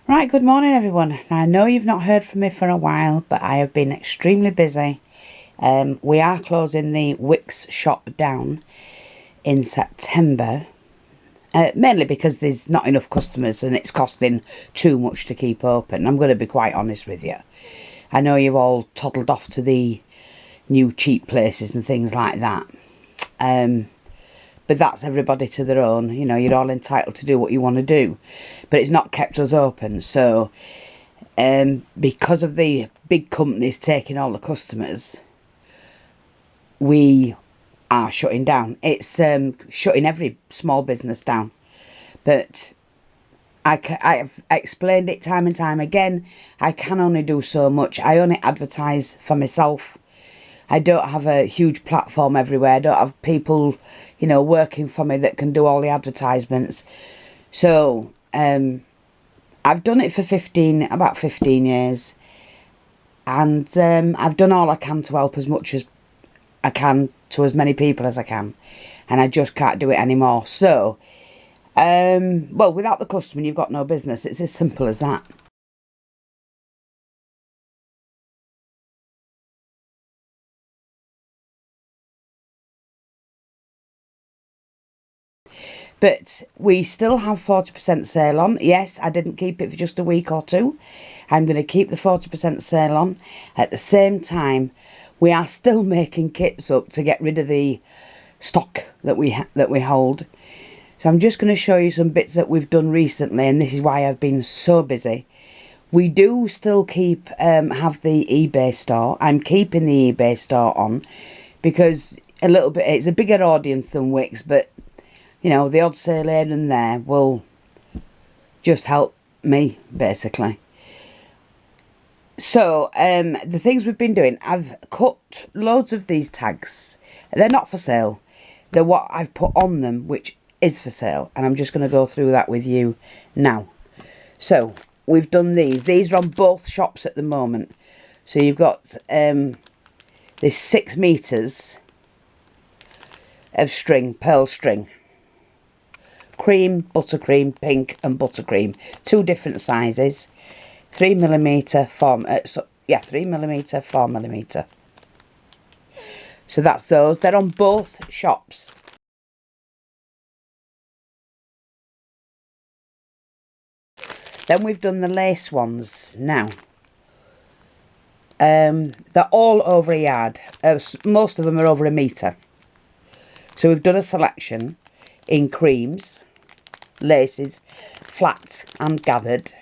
Right, good morning everyone. Now, I know you've not heard from me for a while, but I have been extremely busy. We are closing the Wicks shop down in September, mainly because there's not enough customers and it's costing too much to keep open. I'm going to be quite honest with you. I know you've all toddled off to the new cheap places and things like that. But that's everybody to their own. You know, you're all entitled to do what you want to do. But it's not kept us open. So, because of the big companies taking all the customers, we are shutting down. It's shutting every small business down. But I've explained it time and time again. I can only do so much. I only advertise for myself. I don't have a huge platform everywhere. I don't have people, you know, working for me that can do all the advertisements. So, I've done it for about 15 years. And I've done all I can to help as much as I can to as many people as I can. And I just can't do it anymore. So, well, without the customer, you've got no business. It's as simple as that. But we still have 40% sale on. Yes, I didn't keep it for just a week or two. I'm going to keep the 40% sale on. At the same time, we are still making kits up to get rid of the stock that we hold. So I'm just going to show you some bits that we've done recently, and this is why I've been so busy. We do still keep have the eBay store. I'm keeping the eBay store on because it's a bigger audience than Wix, but you know, the odd sale here and there will just help me, basically. So, the things we've been doing, I've cut loads of these tags. They're not for sale. They're what I've put on them, which is for sale. And I'm just going to go through that with you now. So, we've done these. These are on both shops at the moment. So, you've got this 6 meters of string, pearl string. Cream, buttercream, pink and buttercream. 2 different sizes. 3mm, 3mm, 4mm. So that's those. They're on both shops. Then we've done the lace ones now. They're all over a yard. Most of them are over a metre. So we've done a selection in creams, laces, flat and gathered,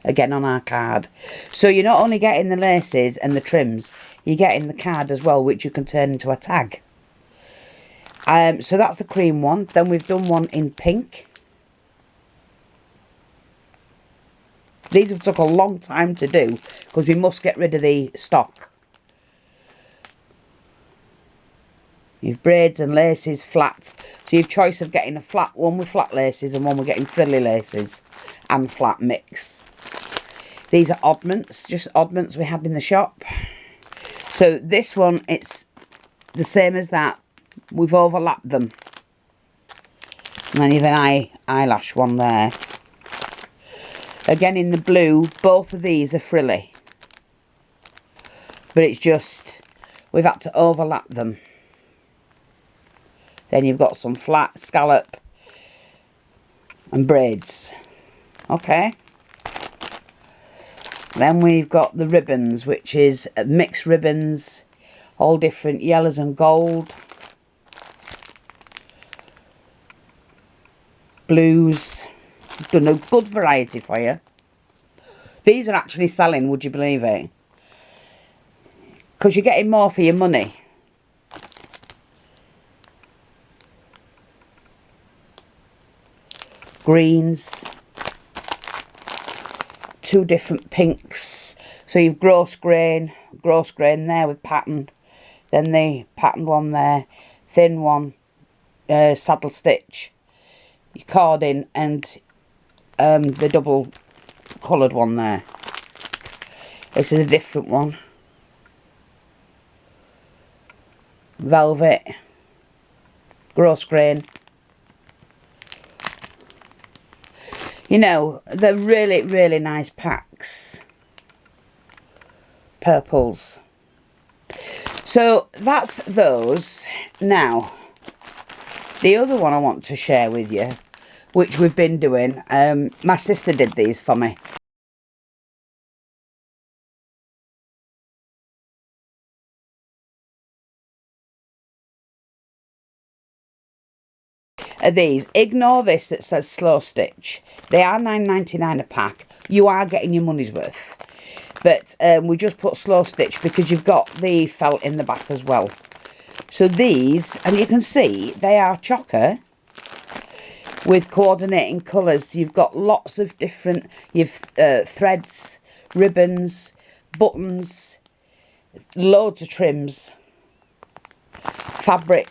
again on our card. So you're not only getting the laces and the trims, you're getting the card as well, which you can turn into a tag. So that's the cream one. Then we've done one in pink. These have took a long time to do because we must get rid of the stock. You've braids and laces, flats. So you've choice of getting a flat one with flat laces and one with getting frilly laces and flat mix. These are oddments, just oddments we had in the shop. So this one, it's the same as that. We've overlapped them. And then you've an eyelash one there. Again in the blue, both of these are frilly. But it's just, we've had to overlap them. Then you've got some flat scallop and braids. Okay. Then we've got the ribbons, which is mixed ribbons, all different yellows and gold. Blues. Done a good variety for you. These are actually selling, would you believe it? Because you're getting more for your money. Greens, 2 different pinks. So you've gross grain there with pattern, then the patterned one there, thin one, saddle stitch, your cording, and the double coloured one there. This is a different one. Velvet, gross grain. You know, they're really, really nice packs. Purples. So that's those. Now, the other one I want to share with you, which we've been doing, my sister did these for me. Are these. Ignore this that says slow stitch. They are £9.99 a pack. You are getting your money's worth. But we just put slow stitch because you've got the felt in the back as well. So these, and you can see, they are chocker with coordinating colours. You've got lots of different, you've threads, ribbons, buttons, loads of trims, fabric.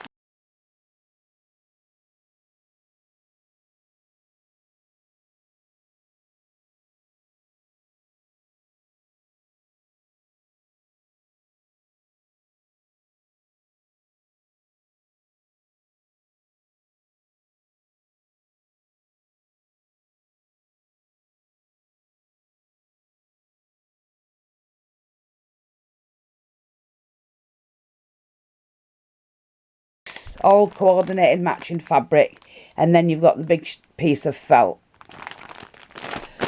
All coordinated matching fabric, and then you've got the big piece of felt.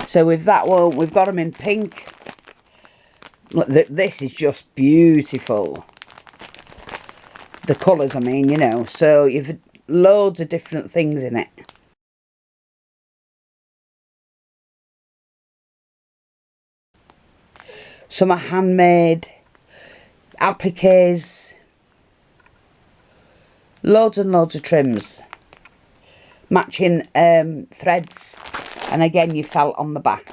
So with that one, we've got them in pink. Look, this is just beautiful. The colours, I mean, you know. So you've loads of different things in it. Some are handmade, appliques. Loads and loads of trims, matching threads, and again you felt on the back.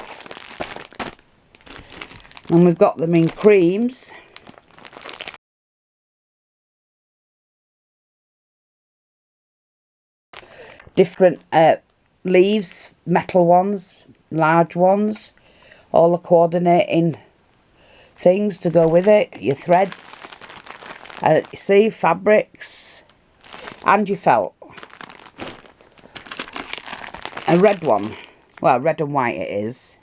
And we've got them in creams, different leaves, metal ones, large ones, all the coordinating things to go with it, your threads, you see, fabrics. And your felt. A red one. Well, red and white it is.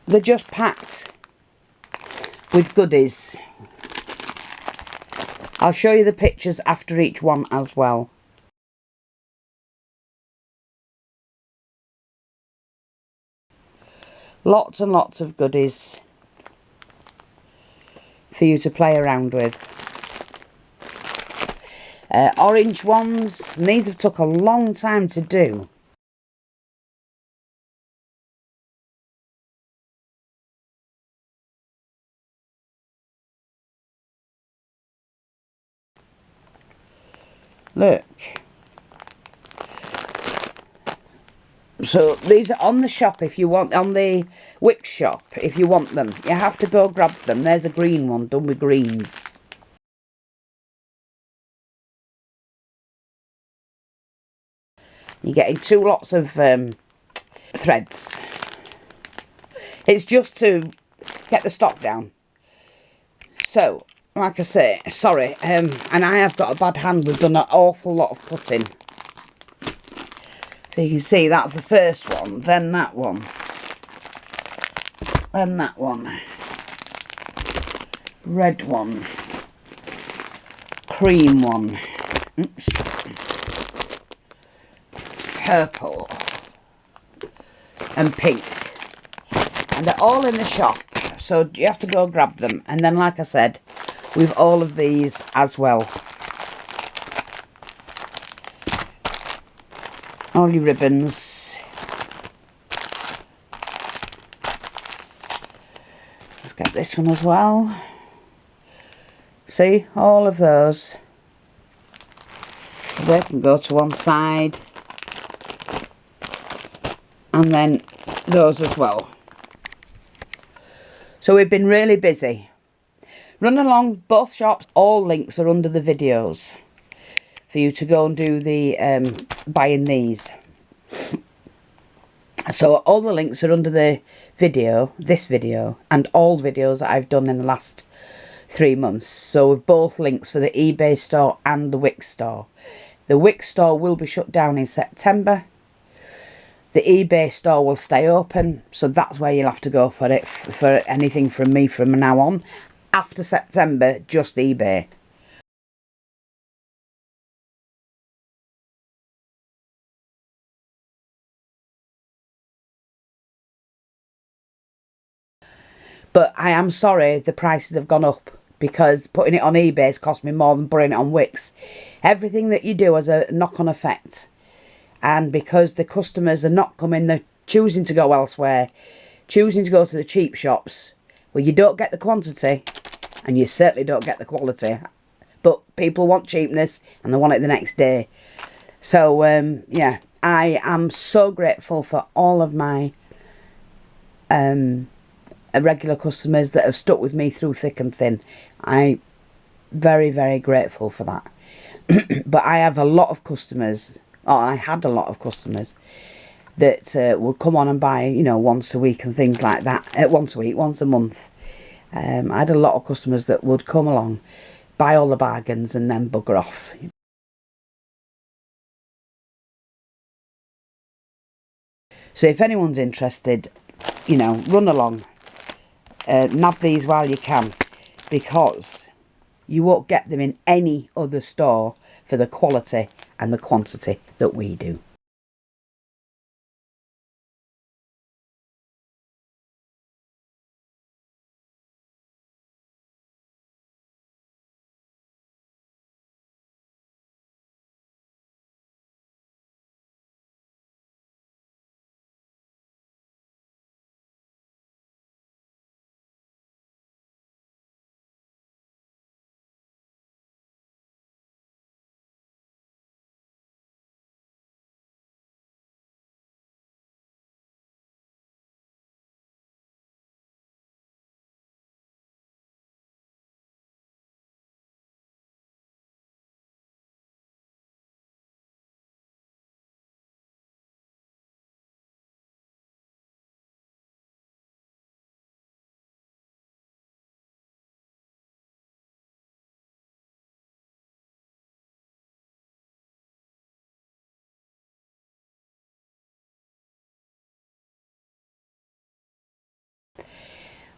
They're just packed with goodies. I'll show you the pictures after each one as well. Lots and lots of goodies for you to play around with. Orange ones, and these have took a long time to do. Look. So these are on the shop if you want, on the Wix shop if you want them. You have to go grab them. There's a green one done with greens. You're getting 2 lots of threads. It's just to get the stock down. So, like I say, sorry, and I have got a bad hand. We've done an awful lot of cutting. So you can see that's the first one, then that one, then that one, red one, cream one, oops, purple, and pink. And they're all in the shop, so you have to go grab them. And then, like I said, we've all of these as well. All your ribbons. Let's get this one as well. See, all of those. They can go to one side. And then those as well. So we've been really busy. Run along both shops. All links are under the videos for you to go and do the buying these. So all the links are under the video, this video, and all videos that I've done in the last 3 months. So with both links for the eBay store and the Wix store. The Wix store will be shut down in September. The eBay store will stay open, so that's where you'll have to go for it, for anything from me from now on. After September, just eBay. But I am sorry the prices have gone up, because putting it on eBay has cost me more than putting it on Wix. Everything that you do has a knock-on effect. And because the customers are not coming, they're choosing to go elsewhere, choosing to go to the cheap shops, where you don't get the quantity and you certainly don't get the quality. But people want cheapness and they want it the next day. So, yeah, I am so grateful for all of my regular customers that have stuck with me through thick and thin. I'm very, very grateful for that. But I have a lot of customers, or I had a lot of customers that would come on and buy, you know, once a week and things like that. Once a week, once a month. I had a lot of customers that would come along, buy all the bargains and then bugger off. So if anyone's interested, you know, run along. Nab these while you can, because you won't get them in any other store for the quality and the quantity that we do.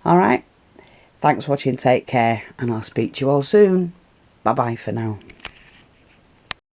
Alright, thanks for watching, take care, and I'll speak to you all soon. Bye bye for now.